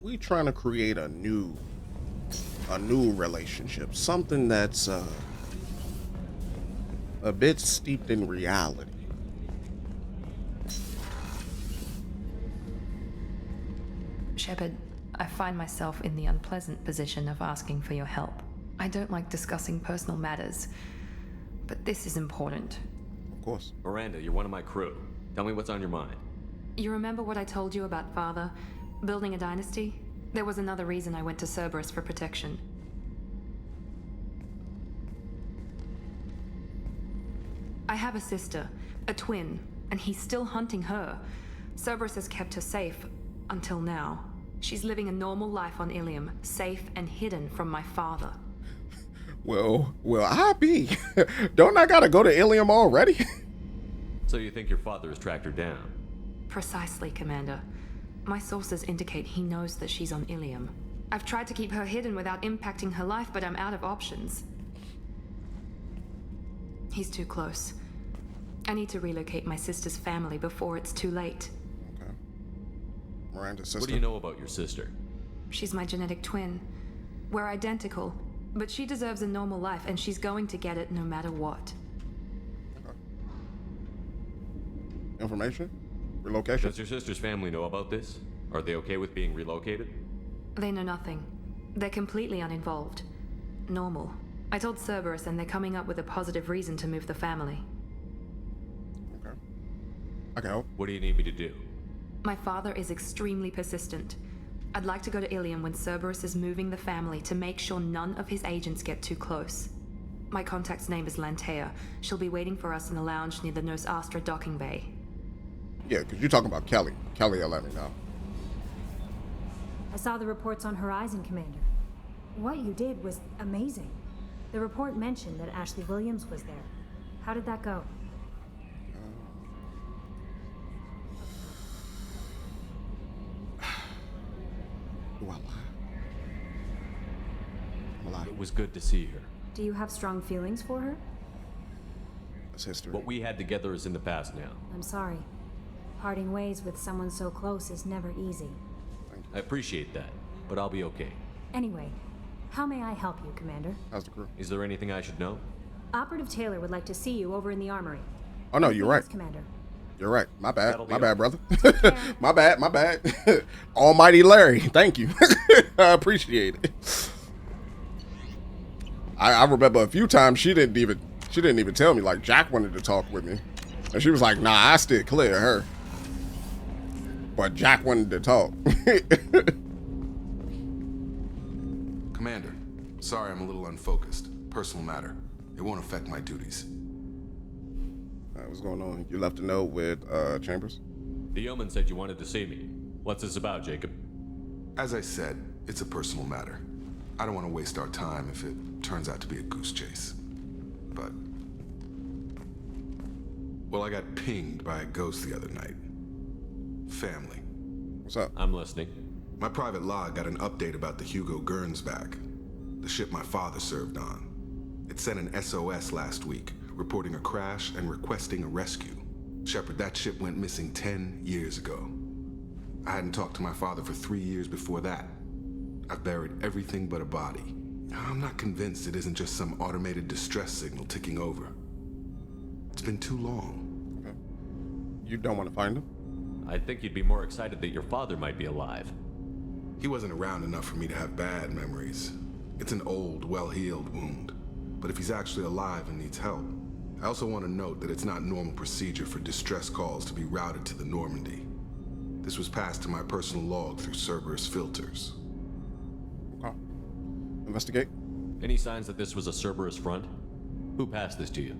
We trying to create a new relationship, something that's a bit steeped in reality. Shepard, I find myself in the unpleasant position of asking for your help. I don't like discussing personal matters, but this is important. Of course. Miranda, you're one of my crew. Tell me what's on your mind. You remember what I told you about Father? Building a dynasty? There was another reason I went to Cerberus for protection. I have a sister, a twin, and he's still hunting her. Cerberus has kept her safe, until now. She's living a normal life on Ilium, safe and hidden from my father. Well, I be. Don't I gotta go to Ilium already? So you think your father has tracked her down? Precisely, Commander. My sources indicate he knows that she's on Ilium. I've tried to keep her hidden without impacting her life, but I'm out of options. He's too close. I need to relocate my sister's family before it's too late. Okay. Miranda's sister. What do you know about your sister? She's my genetic twin. We're identical, but she deserves a normal life, and she's going to get it no matter what. Okay. Information? Relocation? Does your sister's family know about this? Are they okay with being relocated? They know nothing. They're completely uninvolved. Normal. I told Cerberus, and they're coming up with a positive reason to move the family. Okay. I can help. What do you need me to do? My father is extremely persistent. I'd like to go to Ilium when Cerberus is moving the family to make sure none of his agents get too close. My contact's name is Lantea. She'll be waiting for us in a lounge near the Nos Astra docking bay. Yeah, because you're talking about Kelly. Kelly will let me know. I saw the reports on Horizon, Commander. What you did was amazing. The report mentioned that Ashley Williams was there. How did that go? Do I lie? I'm lying. It was good to see her. Do you have strong feelings for her? That's history. What we had together is in the past now. I'm sorry. Parting ways with someone so close is never easy. I appreciate that, but I'll be okay. Anyway, how may I help you, Commander? How's the crew? Is there anything I should know? Operative Taylor would like to see you over in the armory. Oh no, you're right. Yes, Commander. You're right. My bad. That'll be My bad, all. brother. care. My bad. My bad. Almighty Larry. Thank you. I appreciate it. I remember a few times she didn't even tell me. Like Jack wanted to talk with me, and she was like, "Nah, I stood clear of her." But Jack wanted to talk. Commander, sorry I'm a little unfocused. Personal matter. It won't affect my duties. What's going on? You left a note with Chambers? The yeoman said you wanted to see me. What's this about, Jacob? As I said, it's a personal matter. I don't want to waste our time if it turns out to be a goose chase. But... well, I got pinged by a ghost the other night. Family. What's up? I'm listening. My private log got an update about the Hugo Gernsback, the ship my father served on. It sent an SOS last week, reporting a crash and requesting a rescue. Shepard, that ship went missing 10 years ago. I hadn't talked to my father for 3 years before that. I've buried everything but a body. I'm not convinced it isn't just some automated distress signal ticking over. It's been too long. Okay. You don't want to find him? I think you'd be more excited that your father might be alive. He wasn't around enough for me to have bad memories. It's an old, well-healed wound. But if he's actually alive and needs help, I also want to note that it's not normal procedure for distress calls to be routed to the Normandy. This was passed to my personal log through Cerberus filters. Okay. Investigate. Any signs that this was a Cerberus front? Who passed this to you?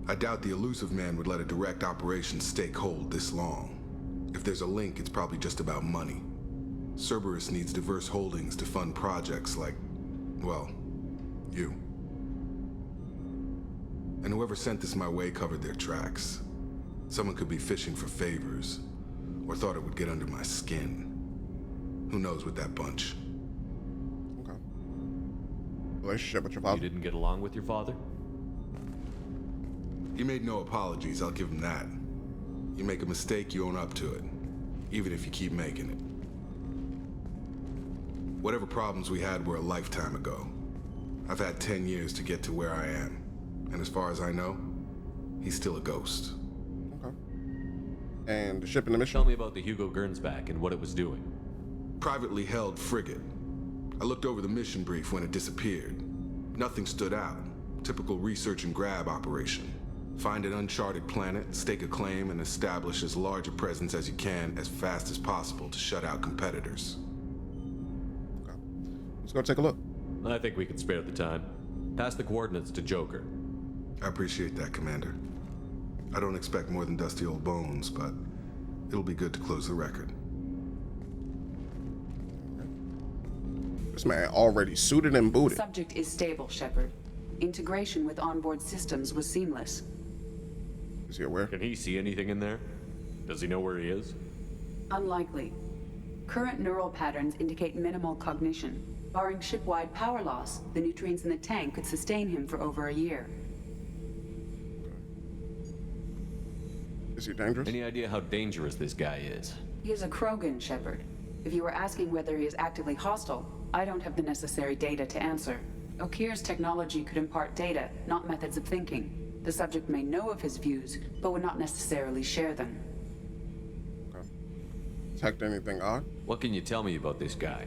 I doubt the elusive man would let a direct operation stake hold this long. If there's a link, it's probably just about money. Cerberus needs diverse holdings to fund projects like, well, you. And whoever sent this my way covered their tracks. Someone could be fishing for favors, or thought it would get under my skin. Who knows with that bunch? Okay. Relationship with your You father? didn't get along with your father? He made no apologies, I'll give him that. You make a mistake, you own up to it. Even if you keep making it. Whatever problems we had were a lifetime ago. I've had 10 years to get to where I am. And as far as I know, he's still a ghost. Okay. And the ship in the mission? Tell me about the Hugo Gernsback and what it was doing. Privately held frigate. I looked over the mission brief when it disappeared. Nothing stood out. Typical research and grab operation. Find an uncharted planet, stake a claim, and establish as large a presence as you can as fast as possible to shut out competitors. Okay. Let's go take a look. I think we can spare the time. Pass the coordinates to Joker. I appreciate that, Commander. I don't expect more than dusty old bones, but it'll be good to close the record. This man already suited and booted. Subject is stable, Shepard. Integration with onboard systems was seamless. Is he aware? Can he see anything in there? Does he know where he is? Unlikely. Current neural patterns indicate minimal cognition. Barring ship-wide power loss, the nutrients in the tank could sustain him for over a year. Is he dangerous? Any idea how dangerous this guy is? He is a Krogan, Shepard. If you were asking whether he is actively hostile, I don't have the necessary data to answer. Okeer's technology could impart data, not methods of thinking. The subject may know of his views, but would not necessarily share them. Okay. Detect anything odd? What can you tell me about this guy?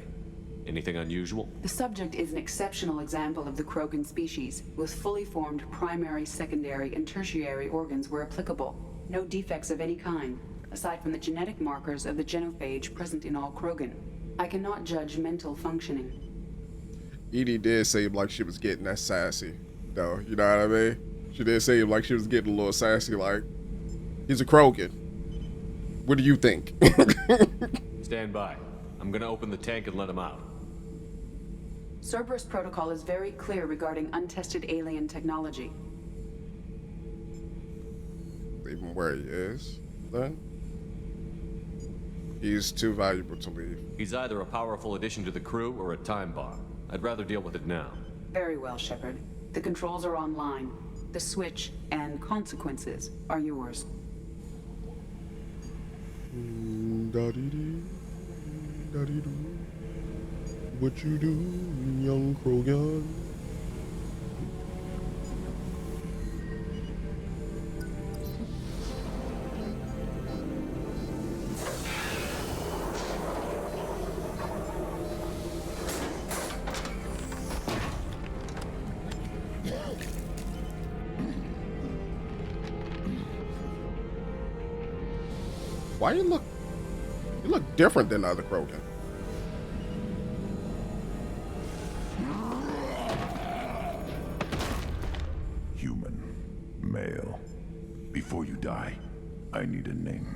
Anything unusual? The subject is an exceptional example of the Krogan species, with fully formed primary, secondary, and tertiary organs where applicable. No defects of any kind, aside from the genetic markers of the genophage present in all Krogan. I cannot judge mental functioning. Edie did seem like she was getting that sassy, though. You know what I mean? She did seem like she was getting a little sassy, like, he's a Krogan. What do you think? Stand by. I'm gonna open the tank and let him out. Cerberus protocol is very clear regarding untested alien technology. Leave him where he is, then. He's too valuable to leave. He's either a powerful addition to the crew or a time bomb. I'd rather deal with it now. Very well, Shepard. The controls are online. The switch and consequences are yours. Da-dee-dee, da-dee-doo. What you do, young Krogan? Why you look different than the other Krogan? Human, male. Before you die, I need a name.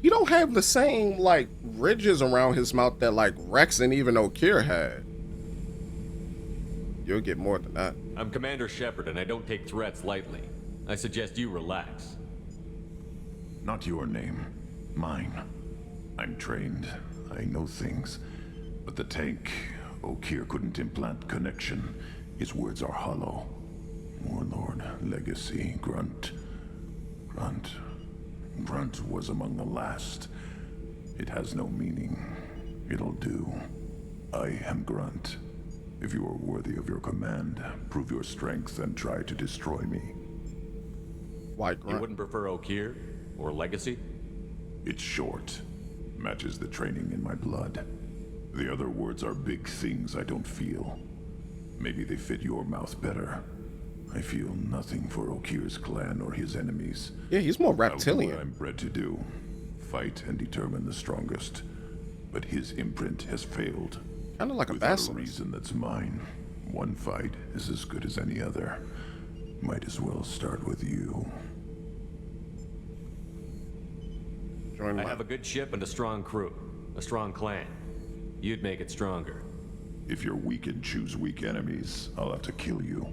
He don't have the same, like, ridges around his mouth that, like, Rex and even Okeer had. You'll get more than that. I'm Commander Shepard, and I don't take threats lightly. I suggest you relax. Not your name. Mine. I'm trained. I know things. But the tank, Okeer couldn't implant connection. His words are hollow. Warlord, legacy, Grunt. Grunt was among the last. It has no meaning. It'll do. I am Grunt. If you are worthy of your command, prove your strength and try to destroy me. Why You Grunt? wouldn't prefer Okeer? Or Legacy? It's short. Matches the training in my blood. The other words are big things I don't feel. Maybe they fit your mouth better. I feel nothing for Okeer's clan or his enemies. Yeah, he's more I'll do what reptilian. I'm bred to do. Fight and determine the strongest. But his imprint has failed. Kind of like a Without a basilisk. reason that's mine. One fight is as good as any other. Might as well start with you. Join I my- have a good ship and a strong crew. A strong clan. You'd make it stronger. If you're weak and choose weak enemies, I'll have to kill you.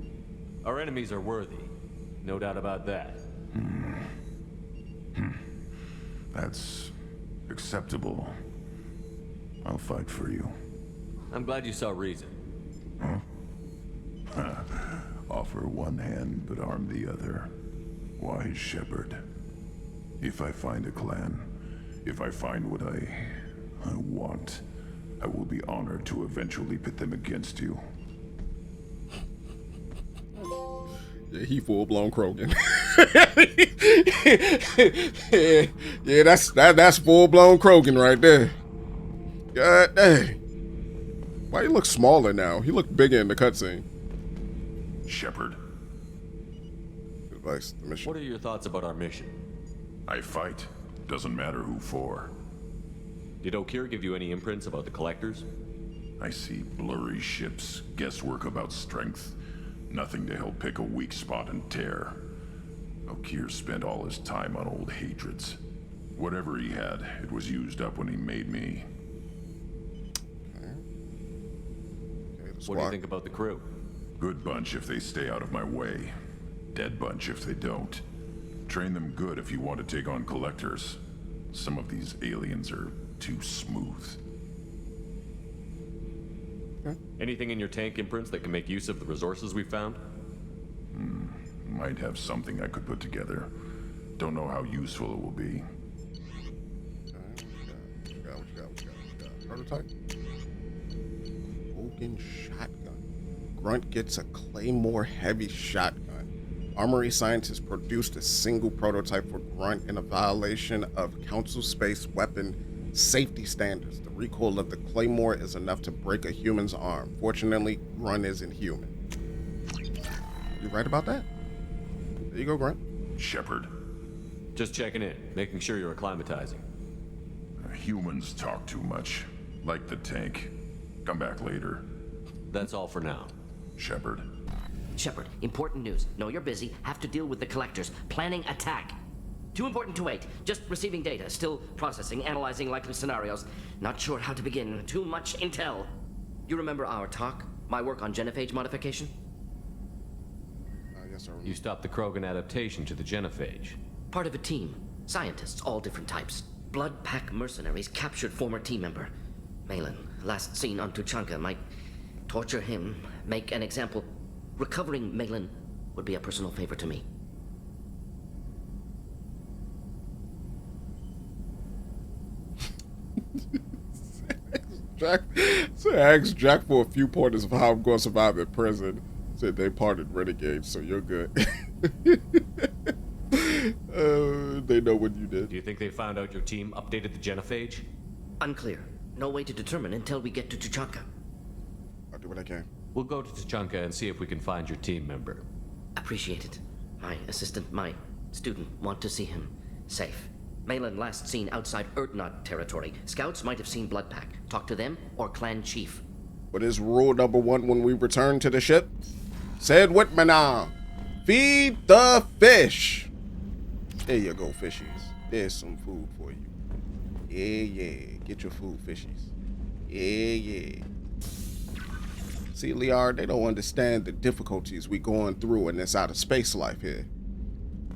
Our enemies are worthy. No doubt about that. That's acceptable. I'll fight for you. I'm glad you saw reason. Offer one hand, but arm the other. Wise Shepard. If I find a clan, if I find what I want. I will be honored to eventually pit them against you. Yeah, he full-blown Krogan. yeah, that's full-blown Krogan right there. God dang. Why he look smaller now? He looked bigger in the cutscene. Shepard, Device, the mission. What are your thoughts about our mission? I fight. Doesn't matter who for. Did O'Kear give you any imprints about the collectors? I see blurry ships, guesswork about strength. Nothing to help pick a weak spot and tear. O'Kear spent all his time on old hatreds. Whatever he had, it was used up when he made me. What do you think about the crew? Good bunch if they stay out of my way. Dead bunch if they don't. Train them good if you want to take on collectors. Some of these aliens are too smooth. Anything in your tank imprints that can make use of the resources we found? Might have something I could put together. Don't know how useful it will be. What you got? Prototype? Open shotgun. Grunt gets a Claymore heavy shotgun. Armory scientists produced a single prototype for Grunt in a violation of Council Space Weapon safety standards. The recoil of the Claymore is enough to break a human's arm. Fortunately, Grunt isn't human. You right about that? There you go, Grunt. Shepard, Just checking in, making sure you're acclimatizing. humans talk too much. Like the tank. Come back later. That's all for now. Shepard. Shepard, important news. Know you're busy. Have to deal with the collectors. Planning attack. Too important to wait. Just receiving data. Still processing, analyzing likely scenarios. Not sure how to begin. Too much intel. You remember our talk? My work on genophage modification? Yes, sir. You stopped the Krogan adaptation to the genophage. Part of a team. Scientists, all different types. Blood pack mercenaries captured former team member. Malin, last seen on Tuchanka, might torture him, make an example. Recovering Malin would be a personal favor to me. Asked Jack for a few pointers of how I'm going to survive in prison. Said they parted renegades, so you're good. They know what you did. Do you think they found out your team updated the genophage? Unclear. No way to determine until we get to Tuchanka. I'll do what I can. We'll go to Tuchanka and see if we can find your team member. Appreciate it. My assistant, my student, want to see him safe. Malin last seen outside Erdnot territory. Scouts might have seen Bloodpack. Talk to them or clan chief. What is rule number 1 when we return to the ship? Said Whitman, feed the fish. There you go, fishies. There's some food for you. Yeah. Get your food, fishies. Yeah. See, Liard, they don't understand the difficulties we going through in this outer space life here.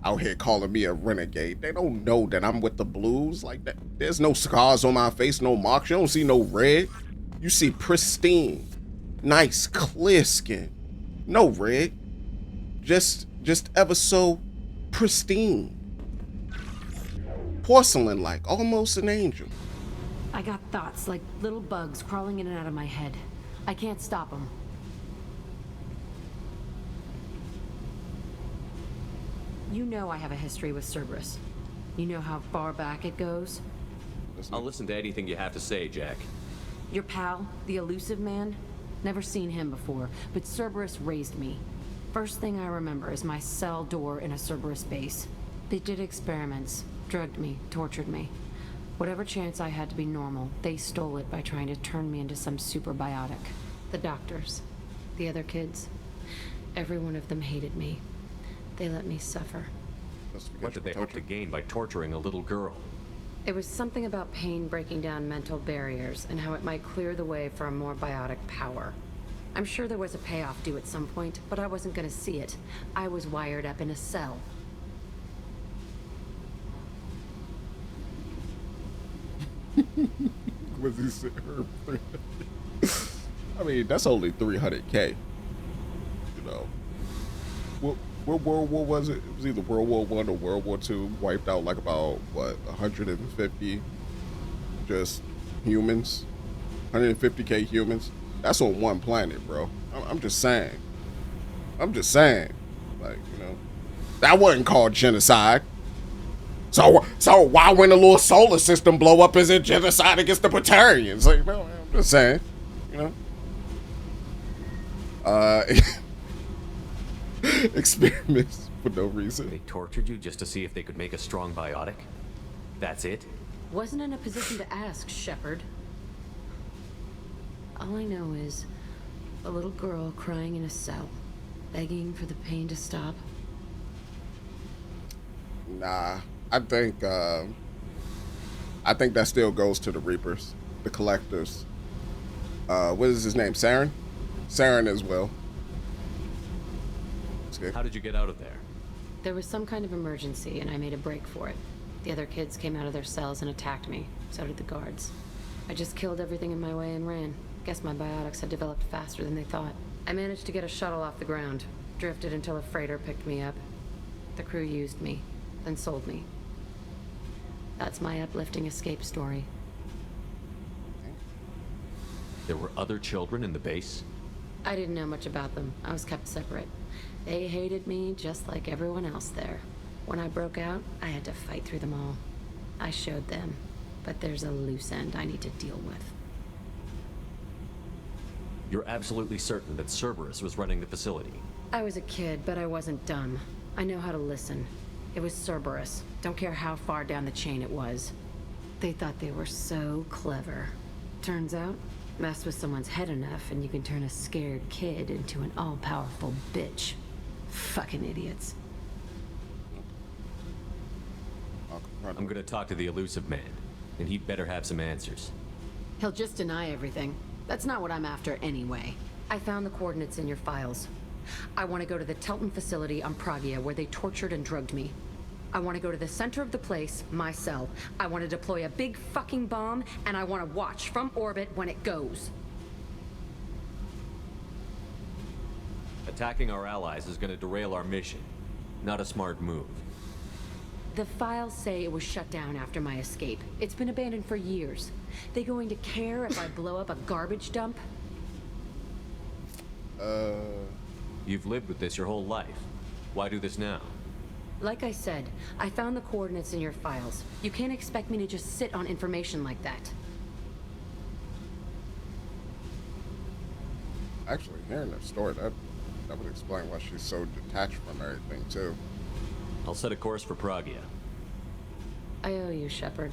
Out here calling me a renegade. They don't know that I'm with the Blues like that. There's no scars on my face, no marks. You don't see no red. You see pristine, nice, clear skin. No red. Just ever so pristine. Porcelain-like, almost an angel. I got thoughts like little bugs crawling in and out of my head. I can't stop them. You know I have a history with Cerberus. You know how far back it goes? I'll listen to anything you have to say, Jack. Your pal, the elusive man? Never seen him before, but Cerberus raised me. First thing I remember is my cell door in a Cerberus base. They did experiments, drugged me, tortured me. Whatever chance I had to be normal, they stole it by trying to turn me into some superbiotic. The doctors, the other kids, every one of them hated me. They let me suffer. What did they hope to gain by torturing a little girl? It was something about pain breaking down mental barriers and how it might clear the way for a more biotic power. I'm sure there was a payoff due at some point, but I wasn't going to see it. I was wired up in a cell. Was he saying? I mean, that's only 300K. You know. What World War was it? It was either World War I or World War II. Wiped out like about, what, 150 just humans, 150K humans. That's on one planet, bro. I'm just saying. I'm just saying. Like, you know, that wasn't called genocide. So why when the little solar system blow up is it genocide against the Batarians? Like, no, I'm just saying, you know. Experiments for no reason. They tortured you just to see if they could make a strong biotic? That's it? Wasn't in a position to ask, Shepard. All I know is a little girl crying in a cell, begging for the pain to stop. Nah, I think that still goes to the Reapers, the Collectors. What is his name? Saren? Saren as well. How did you get out of there? There was some kind of emergency, and I made a break for it. The other kids came out of their cells and attacked me. So did the guards. I just killed everything in my way and ran. Guess my biotics had developed faster than they thought. I managed to get a shuttle off the ground. Drifted until a freighter picked me up. The crew used me, then sold me. That's my uplifting escape story. There were other children in the base? I didn't know much about them. I was kept separate. They hated me just like everyone else there. When I broke out, I had to fight through them all. I showed them, but there's a loose end I need to deal with. You're absolutely certain that Cerberus was running the facility? I was a kid, but I wasn't dumb. I know how to listen. It was Cerberus. Don't care how far down the chain it was. They thought they were so clever. Turns out, mess with someone's head enough and you can turn a scared kid into an all-powerful bitch. Fucking idiots. I'm gonna talk to the elusive man, and he'd better have some answers. He'll just deny everything. That's not what I'm after anyway. I found the coordinates in your files. I want to go to the Telton facility on Pragia where they tortured and drugged me. I want to go to the center of the place, my cell. I want to deploy a big fucking bomb, and I want to watch from orbit when it goes. Attacking our allies is gonna derail our mission. Not a smart move. The files say it was shut down after my escape. It's been abandoned for years. They going to care if I blow up a garbage dump? You've lived with this your whole life. Why do this now? Like I said, I found the coordinates in your files. You can't expect me to just sit on information like that. Actually, hearing that story, that would explain why she's so detached from everything, too. I'll set a course for Pragia. I owe you, Shepard.